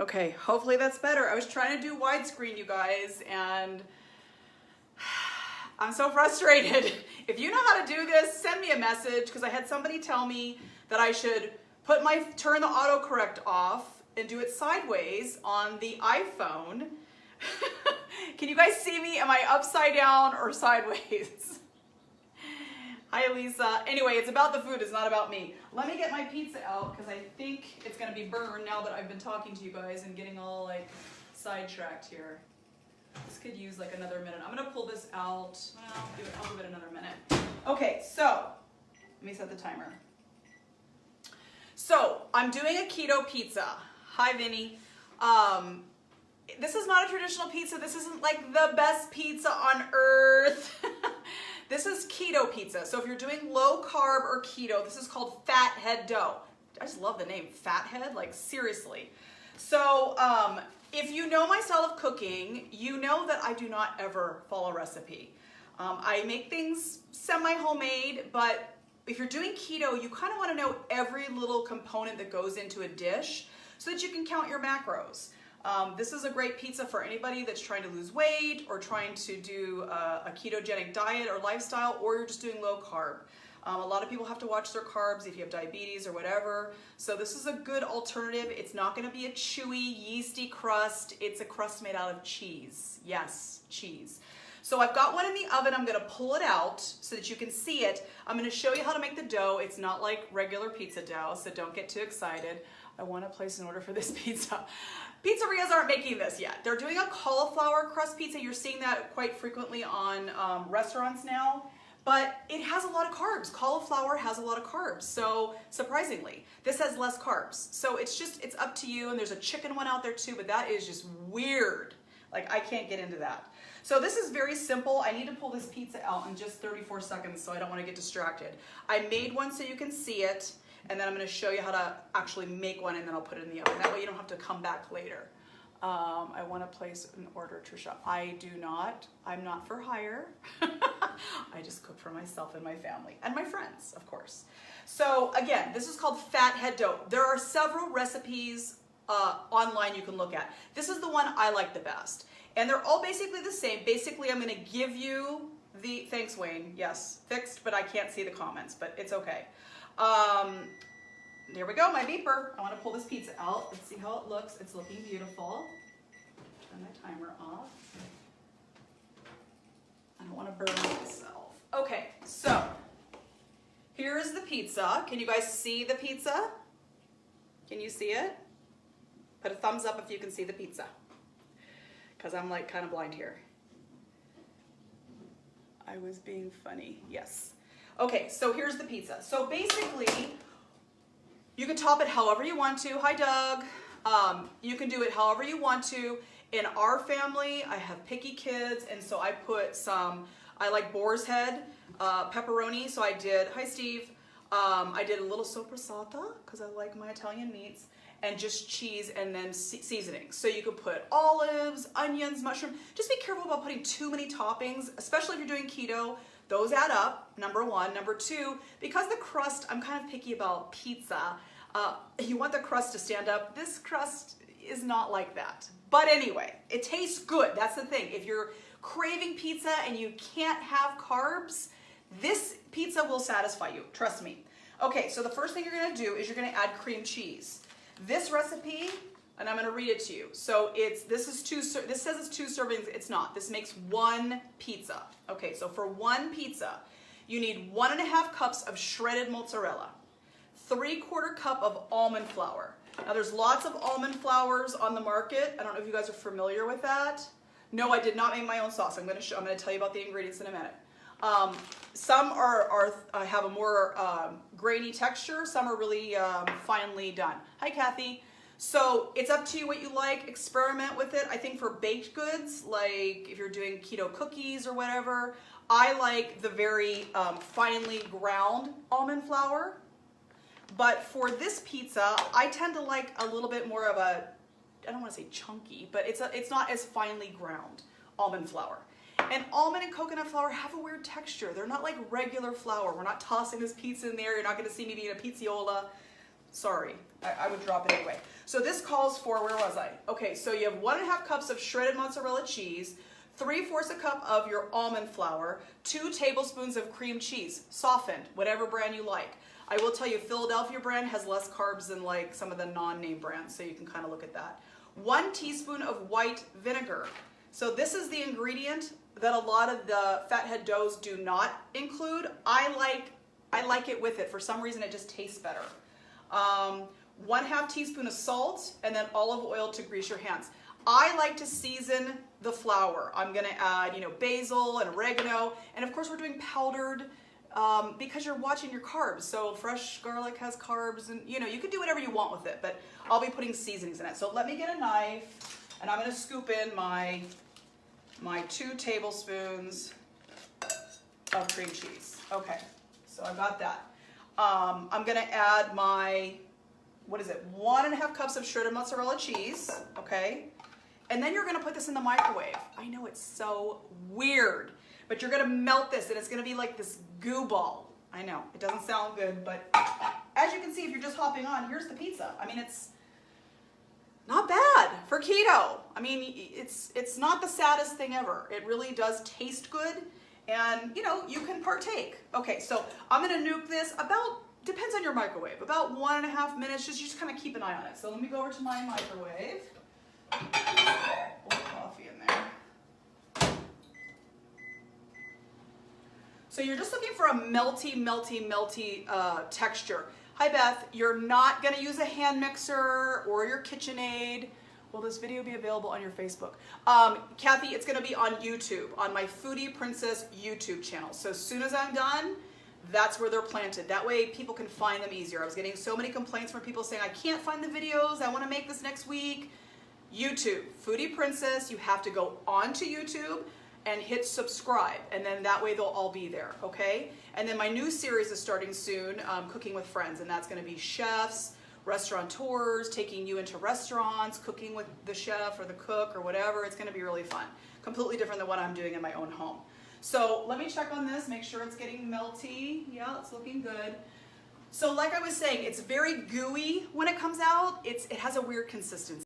Okay, hopefully that's better. I was trying to do widescreen, you guys, and I'm so frustrated. If you know how to do this, send me a message, because I had somebody tell me that I should turn the autocorrect off and do it sideways on the iPhone. Can you guys see me? Am I upside down or sideways? Hi, Lisa. Anyway, it's about the food. It's not about me. Let me get my pizza out because I think it's going to be burned now that I've been talking to you guys and getting all like sidetracked here. This could use like another minute. I'm going to pull this out. Well, I'll give it another minute. Okay, so let me set the timer. So I'm doing a keto pizza. Hi, Vinny. This is not a traditional pizza. This isn't like the best pizza on earth. This is keto pizza. So if you're doing low carb or keto, this is called Fathead dough. I just love the name, Fathead, like seriously. So if you know my style of cooking, you know that I do not ever follow recipe. I make things semi-homemade, but if you're doing keto, you kind of want to know every little component that goes into a dish so that you can count your macros. This is a great pizza for anybody that's trying to lose weight or trying to do a ketogenic diet or lifestyle, or you're just doing low carb. A lot of people have to watch their carbs if you have diabetes or whatever. So this is a good alternative. It's not going to be a chewy, yeasty crust. It's a crust made out of cheese. Yes, cheese. So I've got one in the oven. I'm going to pull it out so that you can see it. I'm going to show you how to make the dough. It's not like regular pizza dough, so don't get too excited. I want to place an order for this pizza. Pizzerias aren't making this yet. They're doing a cauliflower crust pizza. You're seeing that quite frequently on restaurants now, but it has a lot of carbs. Cauliflower has a lot of carbs. So surprisingly, this has less carbs. So it's up to you. And there's a chicken one out there too, but that is just weird. Like I can't get into that. So this is very simple. I need to pull this pizza out in just 34 seconds, so I don't want to get distracted. I made one so you can see it. And then I'm going to show you how to actually make one, and then I'll put it in the oven. That way you don't have to come back later. I want to place an order, Trisha. I do not. I'm not for hire. I just cook for myself and my family and my friends, of course. So again, this is called Fathead dough. There are several recipes online you can look at. This is the one I like the best. And they're all basically the same. Basically, I'm going to give you the, thanks Wayne, yes, fixed, but I can't see the comments, but it's okay. There we go, my beeper. I want to pull this pizza out. Let's see how it looks. It's looking beautiful. Turn my timer off. I don't want to burn myself. Okay, so here is the pizza. Can you guys see the pizza? Can you see it? Put a thumbs up if you can see the pizza, because I'm like kind of blind here. I was being funny, yes. Okay, so here's the pizza. So basically, you can top it however you want to. Hi, Doug. You can do it however you want to. In our family, I have picky kids, and so I put I like boar's head, pepperoni, so I did, hi, Steve. I did a little soppressata, because I like my Italian meats, and just cheese and then seasoning. So you could put olives, onions, mushroom. Just be careful about putting too many toppings, especially if you're doing keto. Those add up, number one. Number two, because the crust, I'm kind of picky about pizza. You want the crust to stand up. This crust is not like that. But anyway, it tastes good. That's the thing. If you're craving pizza and you can't have carbs, this pizza will satisfy you. Trust me. Okay, so the first thing you're going to do is you're going to add cream cheese. This recipe, and I'm going to read it to you. So this says it's 2 servings. It's not. This makes 1 pizza. Okay, so for 1 pizza, you need 1.5 cups of shredded mozzarella, 3/4 cup of almond flour. Now there's lots of almond flours on the market. I don't know if you guys are familiar with that. No, I did not make my own sauce. I'm going to tell you about the ingredients in a minute. Some have a more grainy texture. Some are really finely done. Hi, Kathy. So it's up to you what you like. Experiment with it. I think for baked goods, like if you're doing keto cookies or whatever, I like the very finely ground almond flour. But for this pizza, I tend to like a little bit more of a, I don't want to say chunky, but it's not as finely ground almond flour. And almond and coconut flour have a weird texture. They're not like regular flour. We're not tossing this pizza in there. You're not going to see me being a pizziola. Sorry, I would drop it anyway. So this calls for, where was I? Okay, so you have 1.5 cups of shredded mozzarella cheese, 3/4 a cup of your almond flour, 2 tablespoons of cream cheese, softened, whatever brand you like. I will tell you, Philadelphia brand has less carbs than like some of the non-name brands, so you can kind of look at that. 1 teaspoon of white vinegar. So this is the ingredient that a lot of the Fathead doughs do not include. I like it with it. For some reason, it just tastes better. 1/2 teaspoon of salt, and then olive oil to grease your hands. I like to season the flour. I'm gonna add, basil and oregano, and of course we're doing powdered because you're watching your carbs. So fresh garlic has carbs, and you can do whatever you want with it, but I'll be putting seasonings in it. So let me get a knife, and I'm gonna scoop in my 2 tablespoons of cream cheese. Okay, so I got that. I'm gonna add my, 1.5 cups of shredded mozzarella cheese, okay? And then you're gonna put this in the microwave. I know it's so weird, but you're gonna melt this and it's gonna be like this goo ball. I know, it doesn't sound good, but as you can see, if you're just hopping on, here's the pizza. I mean, it's not bad for keto. I mean, it's not the saddest thing ever. It really does taste good, and you can partake. Okay, so I'm gonna nuke this about, depends on your microwave, about 1.5 minutes. Just kind of keep an eye on it. So let me go over to my microwave. A little coffee in there. So you're just looking for a melty texture. Hi Beth, you're not gonna use a hand mixer or your KitchenAid. Will this video be available on your Facebook? Kathy, it's gonna be on YouTube, on my Foodie Princess YouTube channel. So as soon as I'm done, that's where they're planted. That way people can find them easier. I was getting so many complaints from people saying, I can't find the videos, I wanna make this next week. YouTube, Foodie Princess, you have to go onto YouTube and hit subscribe, and then that way they'll all be there, okay? And then my new series is starting soon, Cooking with Friends, and that's gonna be chefs, restaurateurs, taking you into restaurants, cooking with the chef or the cook or whatever. It's gonna be really fun. Completely different than what I'm doing in my own home. So let me check on this, make sure it's getting melty. Yeah, it's looking good. So like I was saying, it's very gooey when it comes out. It has a weird consistency.